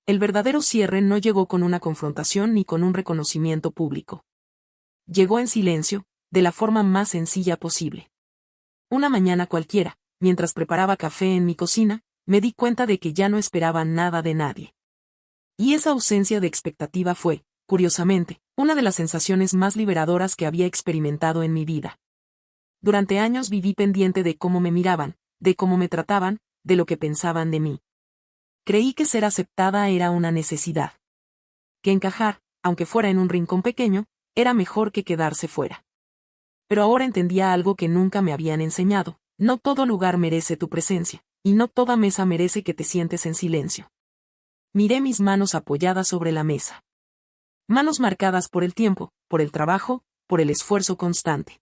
El verdadero cierre no llegó con una confrontación ni con un reconocimiento público. Llegó en silencio, de la forma más sencilla posible. Una mañana cualquiera, mientras preparaba café en mi cocina, me di cuenta de que ya no esperaba nada de nadie. Y esa ausencia de expectativa fue, curiosamente, una de las sensaciones más liberadoras que había experimentado en mi vida. Durante años viví pendiente de cómo me miraban, de cómo me trataban, de lo que pensaban de mí. Creí que ser aceptada era una necesidad. Que encajar, aunque fuera en un rincón pequeño, era mejor que quedarse fuera. Pero ahora entendía algo que nunca me habían enseñado: no todo lugar merece tu presencia, y no toda mesa merece que te sientes en silencio. Miré mis manos apoyadas sobre la mesa. Manos marcadas por el tiempo, por el trabajo, por el esfuerzo constante.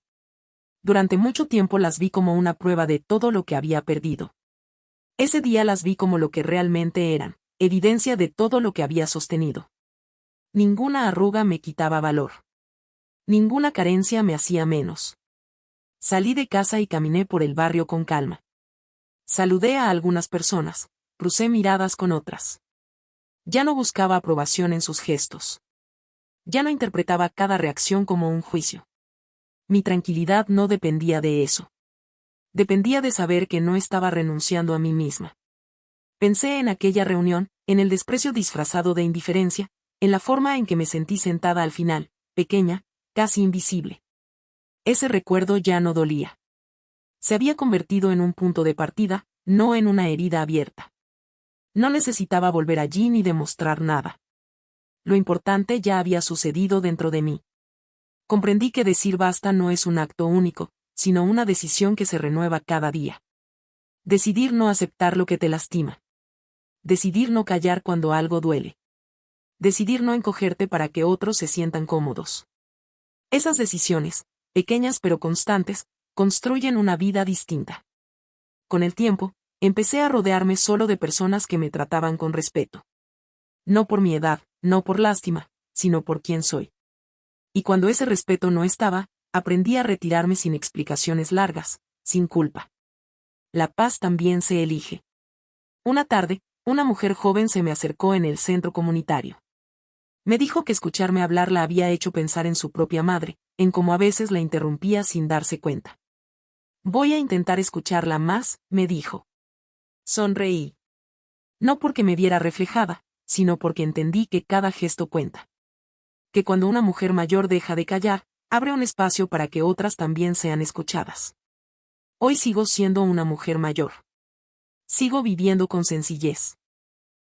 Durante mucho tiempo las vi como una prueba de todo lo que había perdido. Ese día las vi como lo que realmente eran, evidencia de todo lo que había sostenido. Ninguna arruga me quitaba valor. Ninguna carencia me hacía menos. Salí de casa y caminé por el barrio con calma. Saludé a algunas personas, crucé miradas con otras. Ya no buscaba aprobación en sus gestos. Ya no interpretaba cada reacción como un juicio. Mi tranquilidad no dependía de eso. Dependía de saber que no estaba renunciando a mí misma. Pensé en aquella reunión, en el desprecio disfrazado de indiferencia, en la forma en que me sentí sentada al final, pequeña, casi invisible. Ese recuerdo ya no dolía. Se había convertido en un punto de partida, no en una herida abierta. No necesitaba volver allí ni demostrar nada. Lo importante ya había sucedido dentro de mí. Comprendí que decir basta no es un acto único, sino una decisión que se renueva cada día. Decidir no aceptar lo que te lastima. Decidir no callar cuando algo duele. Decidir no encogerte para que otros se sientan cómodos. Esas decisiones, pequeñas pero constantes, construyen una vida distinta. Con el tiempo, empecé a rodearme solo de personas que me trataban con respeto. No por mi edad, no por lástima, sino por quién soy. Y cuando ese respeto no estaba, aprendí a retirarme sin explicaciones largas, sin culpa. La paz también se elige. Una tarde, una mujer joven se me acercó en el centro comunitario. Me dijo que escucharme hablar la había hecho pensar en su propia madre, en cómo a veces la interrumpía sin darse cuenta. Voy a intentar escucharla más, me dijo. Sonreí. No porque me viera reflejada, sino porque entendí que cada gesto cuenta. Que cuando una mujer mayor deja de callar, abre un espacio para que otras también sean escuchadas. Hoy sigo siendo una mujer mayor. Sigo viviendo con sencillez.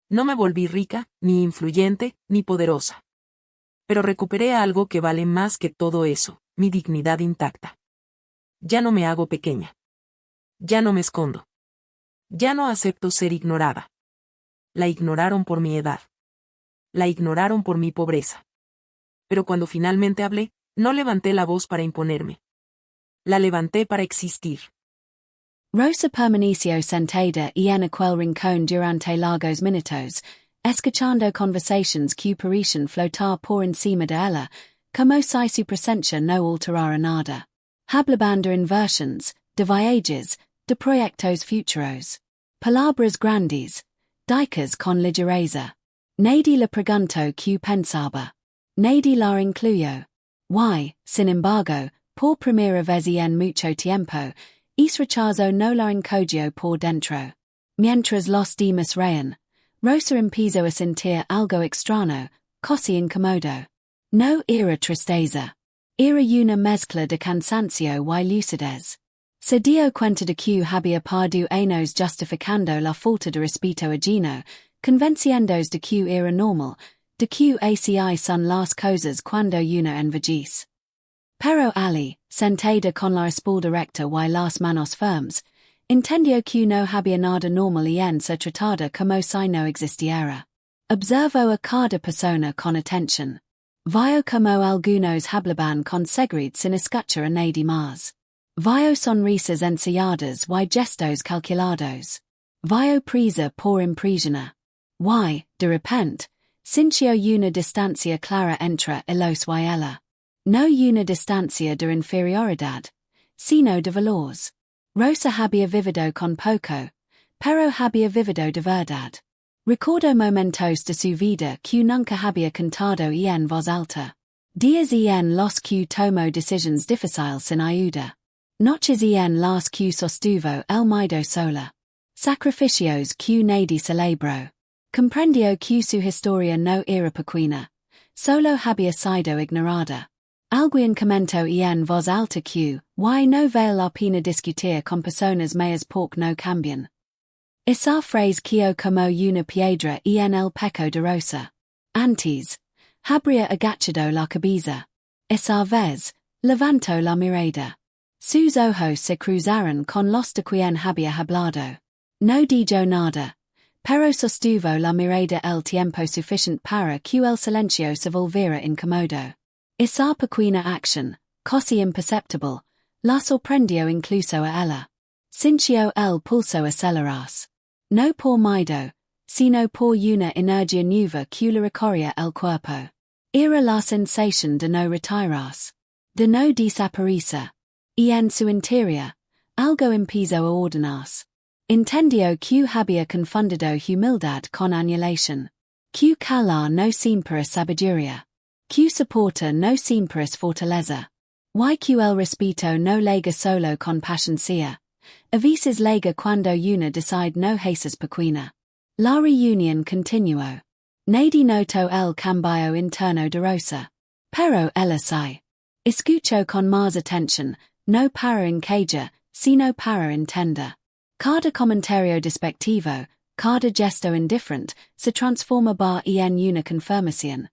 No me volví rica, ni influyente, ni poderosa. Pero recuperé algo que vale más que todo eso, mi dignidad intacta. Ya no me hago pequeña. Ya no me escondo. Ya no acepto ser ignorada. La ignoraron por mi edad. La ignoraron por mi pobreza. Pero cuando finalmente hablé, no levanté la voz para imponerme. La levanté para existir. Rosa permaneció sentada y en aquel rincón durante largos minutos, escuchando conversations que parecían flotar por encima de ella, como si su presencia no alterara nada. Hablando de inversiones, de viajes, de proyectos futuros. Palabras grandes, dichas con ligereza. Nadie le preguntó qué pensaba. Nadie la incluyó. Why, sin embargo, por primera vez en mucho tiempo, es rechazo no la encogió por dentro. Mientras los demás reían, Rosa empezó a sentir algo extraño, casi incómodo. No era tristeza. Era una mezcla de cansancio y lucidez. Se dio cuenta de que había perdido años justificando la falta de respeto ajeno, convenciéndose de que era normal, de que así son las cosas cuando uno envejece. Pero Ali, sentada con la espalda recta y las manos firmes, entendió que no había nada normal y en se trataba como si no existiera. Observó a cada persona con atención. Vio como algunos hablaban con seguridad sin escuchar a nadie más. Vio sonrisas ensayadas y gestos calculados. Vio prisa por impresiona. Y, de repente, sintió una distancia clara entre ellos y ella. No una distancia de inferioridad, sino de valores. Rosa había vivido con poco, pero había vivido de verdad. Recuerdo momentos de su vida que nunca había cantado en voz alta. Días en los que tomo decisiones difíciles sin ayuda. Noches en las que sostuvo el miedo sola. Sacrificios que nadie celebró. Comprendió que su historia no era pequeña. Solo había sido ignorada. Alguien comentó en voz alta que, why no vale la pena discutir con personas mayas porque no cambian. Esa frase quedó como una piedra en el pecho de Rosa. Antes, habría agachado la cabeza. Esa vez, levantó la mirada. Sus ojos se cruzaron con los de quien había hablado. No dijo nada, pero sostuvo la mirada el tiempo suficiente para que el silencio se volviera incómodo. Esa pequeña acción, casi imperceptible, la sorprendió incluso a ella. Sintió el pulso acelerarse. No por miedo, sino por una energía nueva que le recorría el cuerpo. Era la sensación de no retirarse, de no desaparecer. Y en su interior, algo empezó a ordenarse. Entendió que había confundido humildad con anulación. Que callar no siempre es sabiduría. Que soportar no siempre es fortaleza. Y que el respeto no llega solo con paciencia. A veces llega cuando una decide no hacer pequeña. La reunión continuó. Nadie notó el cambio interno de Rosa. Pero ella sí. Escuchó con más atención, no para encajar, sino para entender. Cada comentario despectivo, cada gesto indifferente, se transforma en una confirmación.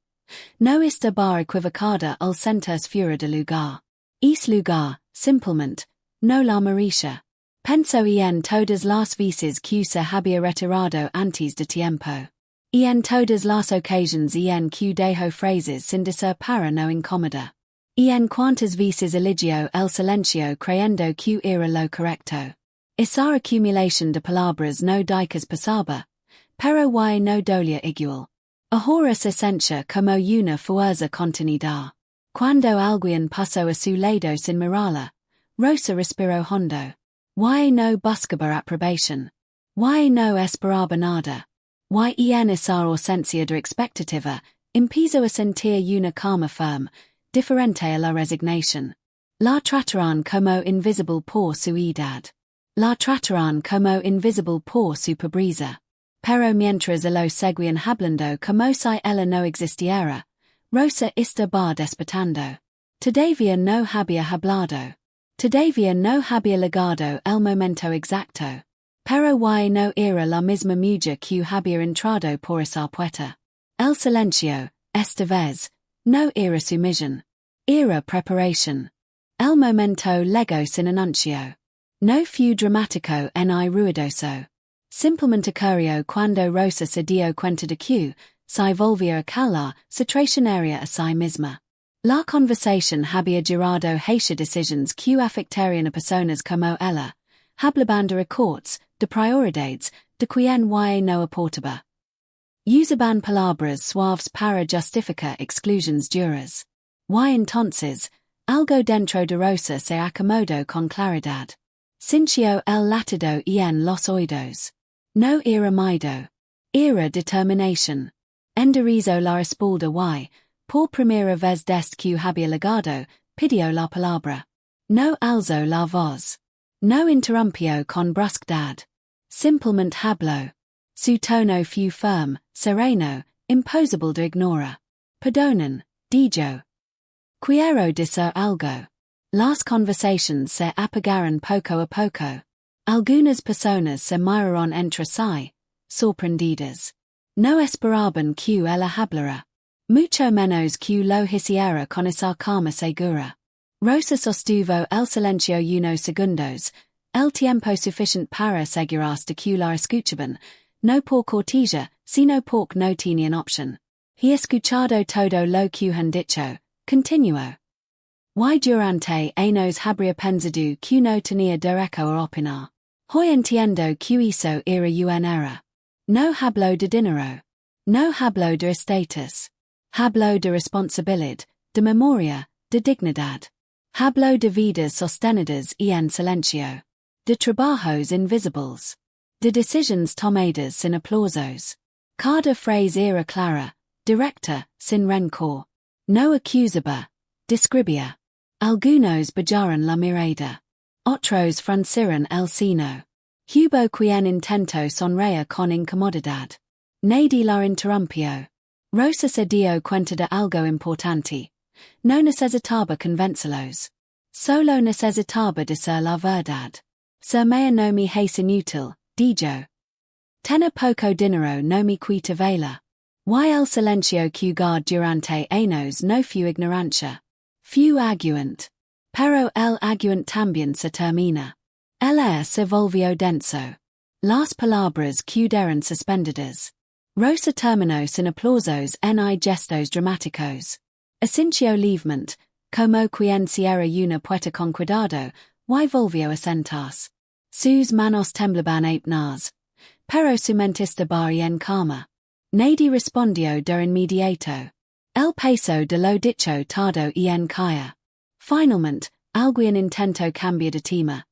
No está equivocada al sentirse fuera de lugar. Es lugar, simplemente, no la merecia. Pensó en todas las veces que se había retirado antes de tiempo. Y en todas las ocasiones en que dejó frases sin decir para no incomodar. Y en cuantas veces eligió el silencio creyendo que era lo correcto. Esa acumulación de palabras no dicas pasaba, pero y no dolía igual. Ahora se sentía como una fuerza contenida. Cuando alguien pasó a su lado sin mirarla, Rosa respiró hondo. Y no buscaba aprobación. Y no esperaba nada. Y en esa ausencia de expectativa, empezó a sentir una calma firme, diferente a la resignación. La trataron como invisible por su edad. La trataron como invisible por su pobreza. Pero mientras lo seguían hablando como si ella no existiera, Rosa estaba despertando. Todavía no había hablado. Todavía no había llegado el momento exacto. Pero y no era la misma mujer que había entrado por esa puerta. El silencio, esta vez, no era sumisión. Era preparación. El momento llegó sin anuncio. No fue dramático ni ruidoso. Simplemente ocurrió cuando Rosa se dio cuenta de que, si volvía a callar, se traicionaría a sí misma. La conversación había girado hacia decisiones que afectarían a personas como ella. Hablaban de recortes, de prioridades, de quien y no aportaba. Usaban palabras suaves para justificar exclusiones duras. Y entonces, algo dentro de Rosa se acomodó con claridad. Sintió el latido en los oídos. No era miedo. Era determinación. Enderezó la espalda y, por primera vez desde que había llegado, pidió la palabra. No alzó la voz. No interrumpió con brusquedad. Simplemente habló. Su tono fue firme, sereno, imposible de ignorar. Perdonen, dijo. Quiero decir algo. Las conversaciones se apagaron poco a poco. Algunas personas se miraron entre sí, sorprendidas. No esperaban que ella hablara. Mucho menos que lo hiciera con esa calma segura. Rosa sostuvo el silencio unos segundos, el tiempo suficiente para asegurarse de que la escuchaban, no por cortesía, sino porque no tenían opción. He escuchado todo lo que han dicho, continuó. Y durante años habría pensado que no tenía derecho a opinar. Hoy entiendo que eso era un error. No habló de dinero. No habló de estatus. Habló de responsabilidad, de memoria, de dignidad. Habló de vidas sostenidas en silencio. De trabajos invisibles. De decisiones tomadas sin aplausos. Cada phrase era clara, directa, sin rencor. No accusaba, describía. Algunos bajaron la mirada. Otros fruncieron el ceño. Hubo quien intentó sonreír con incomodidad. Nadie la interrumpió. Rosa se dio cuenta de algo importante. No necesitaba convencerlos. Solo necesitaba decir la verdad. Ser mea no me es inútil, dijo. Tener poco dinero no me quita vela. Y el silencio que guard durante años no fue ignorancia. Fue aguant. Pero el aguant también se termina. El aire se volvió denso. Las palabras quedaron suspendidas. Rosa terminó sin aplausos ni gestos dramáticos. Asintió levemente, como quien cierra una puerta con cuidado, y volvió a sentarse. Sus manos temblaban apenas. Pero su mente estaba en calma. Nadie respondió de inmediato. El peso de lo dicho tardó en caer. Finalmente, alguien intentó cambiar de tema.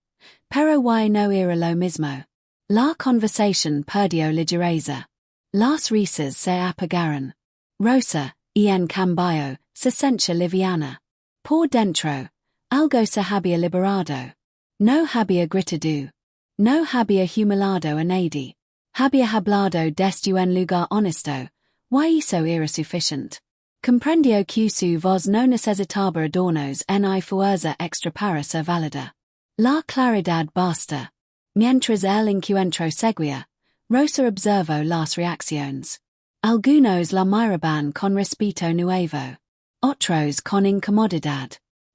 Pero y no era lo mismo. La conversación perdió ligereza. Las risas se apagaron. Rosa, en cambio, se sentía liviana. Por dentro, algo se había liberado. No había gritado. No había humillado a nadie. Había hablado desde un lugar honesto, y eso era suficiente. Comprendió que su voz no necesitaba adornos ni fuerza extra para ser válida. La claridad basta. Mientras el encuentro seguía, Rosa observó las reacciones. Algunos la miraban con respeto nuevo. Otros con incomodidad.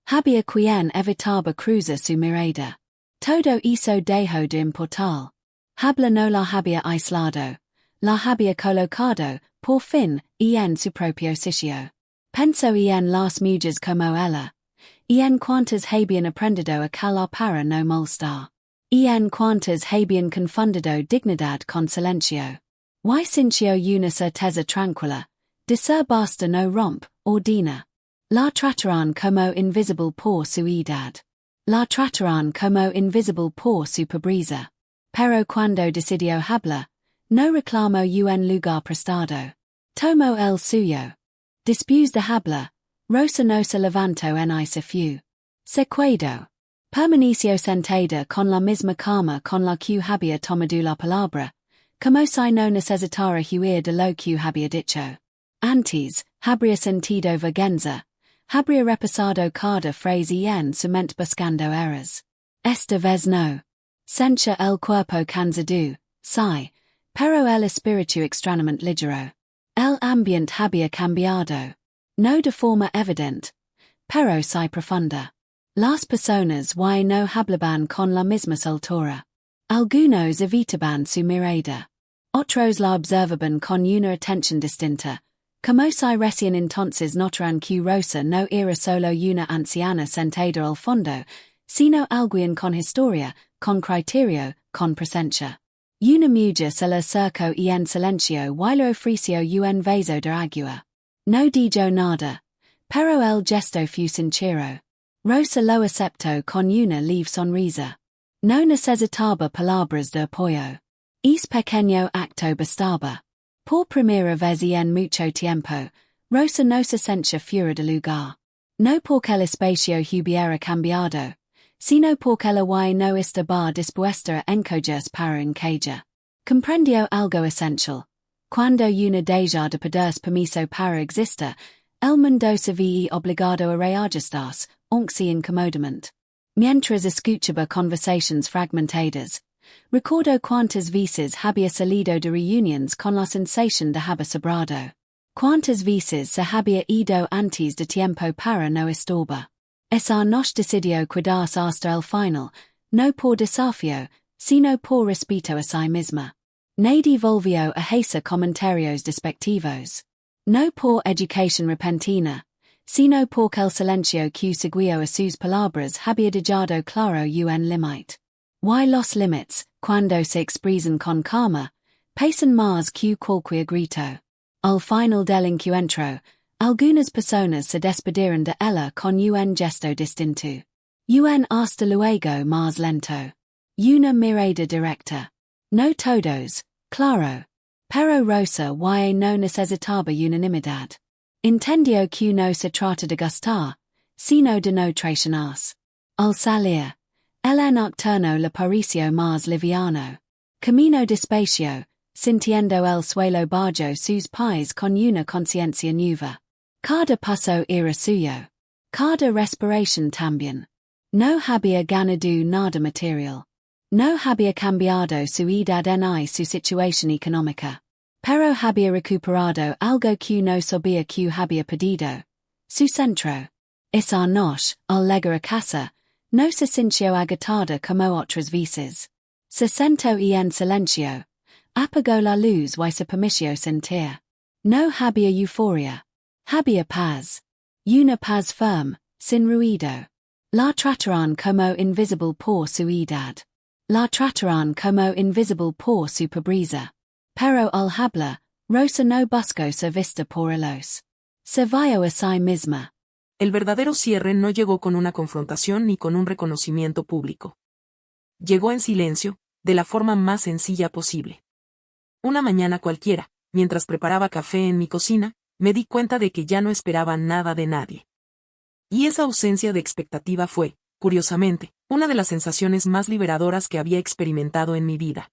Había quien evitaba cruzar su mirada. Todo eso dejó de importar. Habla no la había aislado. La había colocado, por fin, en su propio sitio. Pensó en las mujeres como ella. En cuantas habían aprendido a callar para no molestar. En cuantas habían confundido dignidad con silencio. Y sintió una certeza tranquila. Decir basta no romp, ordena. La trataron como invisible por su edad. La trataron como invisible por su pobreza. Pero cuando decidió hablar, no reclamó un lugar prestado. Tomó el suyo. Después de hablar, Rosa no se levantó ni se fue. Se quedó. Permaneció sentada con la misma calma con la que había tomado la palabra, como si no necesitara huir de lo que había dicho. Antes, habría sentido vergüenza. Habría repasado cada frase en su mente buscando errores. Esta vez no. Sencha el cuerpo cansado, sí, pero el espíritu extrañamente ligero. El ambiente había cambiado. No de forma evidente, pero sí profunda. Las personas y no hablaban con la misma soltura. Algunos evitaban su mirada. Otros la observaban con una atención distinta, como si recién entonces notaran que Rosa no era solo una anciana sentada al fondo, sino alguien con historia, con criterio, con presencia. Una mujer se le acercó en silencio y le ofreció un vaso de agua. No dijo nada, pero el gesto fue sincero. Rosa lo aceptó con una leve sonrisa. No necesitaba palabras de apoyo. Es pequeño acto bastaba. Por primera vez en mucho tiempo, Rosa no se sentía fuera de lugar. No porque el espacio hubiera cambiado, sino porque la y no estaba dispuesta a encogerse para encajar. Comprendió algo esencial. Cuando una deja de pedirse permiso para existir, el mundo se veía obligado a reajustarse, aunque incomodamente. Mientras escuchaba conversaciones fragmentadas, recordó cuántas veces había salido de reuniones con la sensación de haber sobrado. Cuántas veces se había ido antes de tiempo para no estorbar. Esa noche decidió quedarse hasta el final, no por desafío, sino por respeto a sí misma. Nadie volvió a hacer comentarios despectivos. No por educación repentina, sino porque el silencio que seguía a sus palabras había dejado claro un límite. Y los límites, cuando se expresan con calma, pesan más que cualquier grito. Al final del encuentro, algunas personas se despidieron de ella con un gesto distinto. Un hasta luego más lento. Una mirada directa. No todos, claro. Pero Rosa y no necesitaba unanimidad. Entendió que no se trata de gustar, sino de no traicionarse. Al salir, el nocturno le pareció más liviano. Camino despacio, sintiendo el suelo bajo sus pies con una conciencia nueva. Cada paso era suyo. Cada respiración también. No había ganado nada material. No había cambiado su edad ni su situación económica. Pero había recuperado algo que no sabía que había perdido. Su centro. Esa noche, al llegar a casa, no se sintió agotada como otras veces. Se sentó y en silencio. Apagó la luz y se permitió sentir. No había euforia. Había paz. Una paz firme, sin ruido. La trataron como invisible por su edad. La trataron como invisible por su pobreza. Pero al hablar, Rosa no buscó ser vista por ellos. Se vio a sí misma. El verdadero cierre no llegó con una confrontación ni con un reconocimiento público. Llegó en silencio, de la forma más sencilla posible. Una mañana cualquiera, mientras preparaba café en mi cocina, me di cuenta de que ya no esperaba nada de nadie. Y esa ausencia de expectativa fue, curiosamente, una de las sensaciones más liberadoras que había experimentado en mi vida.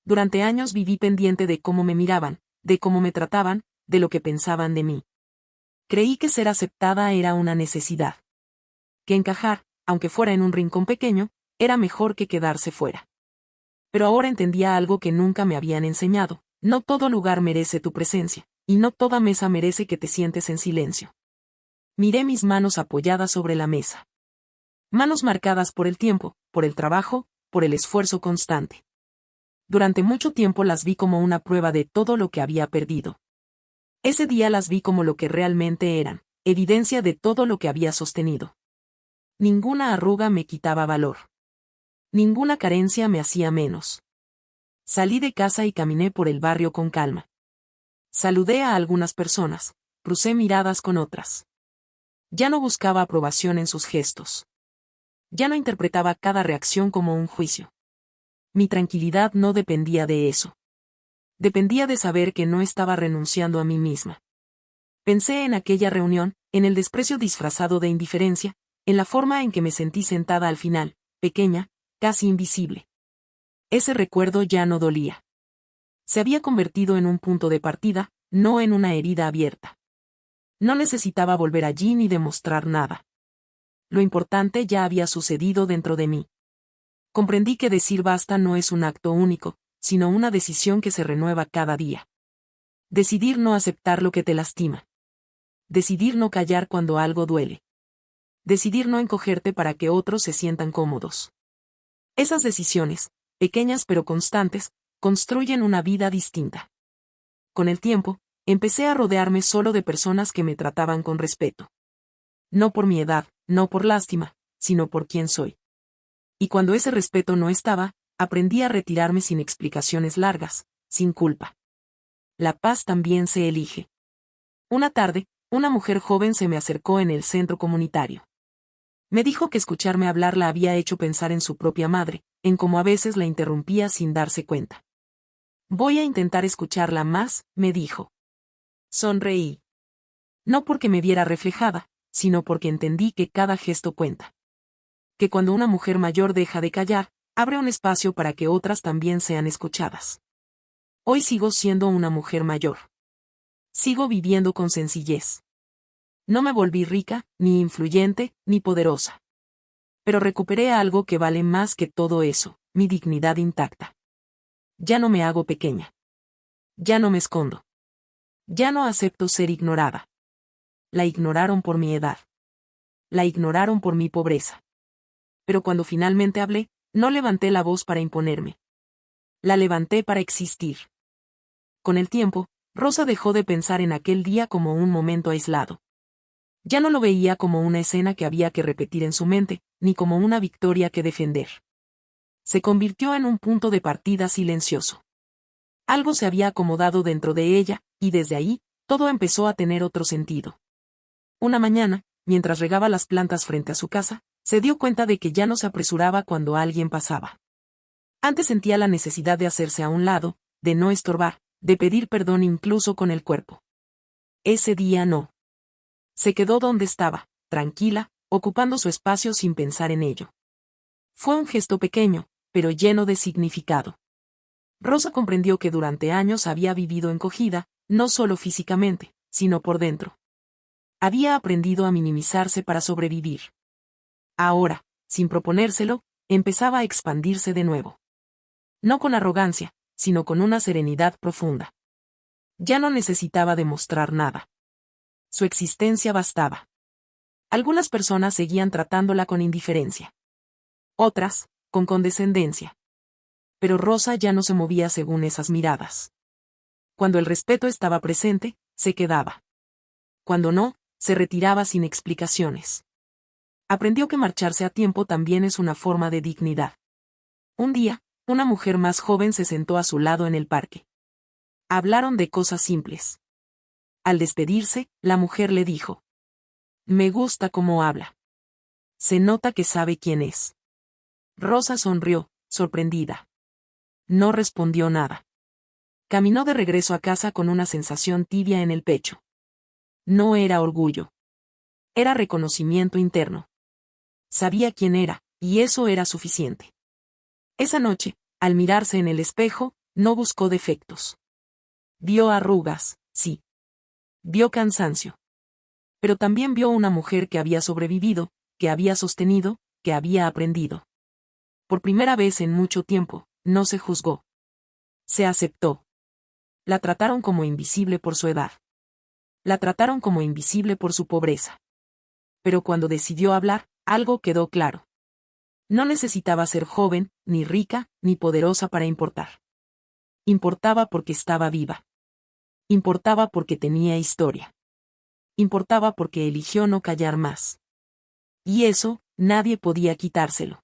Durante años viví pendiente de cómo me miraban, de cómo me trataban, de lo que pensaban de mí. Creí que ser aceptada era una necesidad. Que encajar, aunque fuera en un rincón pequeño, era mejor que quedarse fuera. Pero ahora entendía algo que nunca me habían enseñado: no todo lugar merece tu presencia, y no toda mesa merece que te sientes en silencio. Miré mis manos apoyadas sobre la mesa. Manos marcadas por el tiempo, por el trabajo, por el esfuerzo constante. Durante mucho tiempo las vi como una prueba de todo lo que había perdido. Ese día las vi como lo que realmente eran, evidencia de todo lo que había sostenido. Ninguna arruga me quitaba valor. Ninguna carencia me hacía menos. Salí de casa y caminé por el barrio con calma. Saludé a algunas personas, crucé miradas con otras. Ya no buscaba aprobación en sus gestos. Ya no interpretaba cada reacción como un juicio. Mi tranquilidad no dependía de eso. Dependía de saber que no estaba renunciando a mí misma. Pensé en aquella reunión, en el desprecio disfrazado de indiferencia, en la forma en que me sentí sentada al final, pequeña, casi invisible. Ese recuerdo ya no dolía. Se había convertido en un punto de partida, no en una herida abierta. No necesitaba volver allí ni demostrar nada. Lo importante ya había sucedido dentro de mí. Comprendí que decir basta no es un acto único, sino una decisión que se renueva cada día. Decidir no aceptar lo que te lastima. Decidir no callar cuando algo duele. Decidir no encogerte para que otros se sientan cómodos. Esas decisiones, pequeñas pero constantes, construyen una vida distinta. Con el tiempo, empecé a rodearme solo de personas que me trataban con respeto. No por mi edad, no por lástima, sino por quién soy. Y cuando ese respeto no estaba, aprendí a retirarme sin explicaciones largas, sin culpa. La paz también se elige. Una tarde, una mujer joven se me acercó en el centro comunitario. Me dijo que escucharme hablar la había hecho pensar en su propia madre, en cómo a veces la interrumpía sin darse cuenta. Voy a intentar escucharla más, me dijo. Sonreí. No porque me viera reflejada, sino porque entendí que cada gesto cuenta. Que cuando una mujer mayor deja de callar, abre un espacio para que otras también sean escuchadas. Hoy sigo siendo una mujer mayor. Sigo viviendo con sencillez. No me volví rica, ni influyente, ni poderosa. Pero recuperé algo que vale más que todo eso, mi dignidad intacta. Ya no me hago pequeña. Ya no me escondo. Ya no acepto ser ignorada. La ignoraron por mi edad. La ignoraron por mi pobreza. Pero cuando finalmente hablé, no levanté la voz para imponerme. La levanté para existir. Con el tiempo, Rosa dejó de pensar en aquel día como un momento aislado. Ya no lo veía como una escena que había que repetir en su mente, ni como una victoria que defender. Se convirtió en un punto de partida silencioso. Algo se había acomodado dentro de ella, y desde ahí, todo empezó a tener otro sentido. Una mañana, mientras regaba las plantas frente a su casa, se dio cuenta de que ya no se apresuraba cuando alguien pasaba. Antes sentía la necesidad de hacerse a un lado, de no estorbar, de pedir perdón incluso con el cuerpo. Ese día no. Se quedó donde estaba, tranquila, ocupando su espacio sin pensar en ello. Fue un gesto pequeño, pero lleno de significado. Rosa comprendió que durante años había vivido encogida, no solo físicamente, sino por dentro. Había aprendido a minimizarse para sobrevivir. Ahora, sin proponérselo, empezaba a expandirse de nuevo. No con arrogancia, sino con una serenidad profunda. Ya no necesitaba demostrar nada. Su existencia bastaba. Algunas personas seguían tratándola con indiferencia. Otras, con condescendencia. Pero Rosa ya no se movía según esas miradas. Cuando el respeto estaba presente, se quedaba. Cuando no, se retiraba sin explicaciones. Aprendió que marcharse a tiempo también es una forma de dignidad. Un día, una mujer más joven se sentó a su lado en el parque. Hablaron de cosas simples. Al despedirse, la mujer le dijo: «Me gusta cómo habla. Se nota que sabe quién es». Rosa sonrió, sorprendida. No respondió nada. Caminó de regreso a casa con una sensación tibia en el pecho. No era orgullo. Era reconocimiento interno. Sabía quién era, y eso era suficiente. Esa noche, al mirarse en el espejo, no buscó defectos. Vio arrugas, sí. Vio cansancio. Pero también vio una mujer que había sobrevivido, que había sostenido, que había aprendido. Por primera vez en mucho tiempo, no se juzgó. Se aceptó. La trataron como invisible por su edad. La trataron como invisible por su pobreza. Pero cuando decidió hablar, algo quedó claro. No necesitaba ser joven, ni rica, ni poderosa para importar. Importaba porque estaba viva. Importaba porque tenía historia. Importaba porque eligió no callar más. Y eso, nadie podía quitárselo.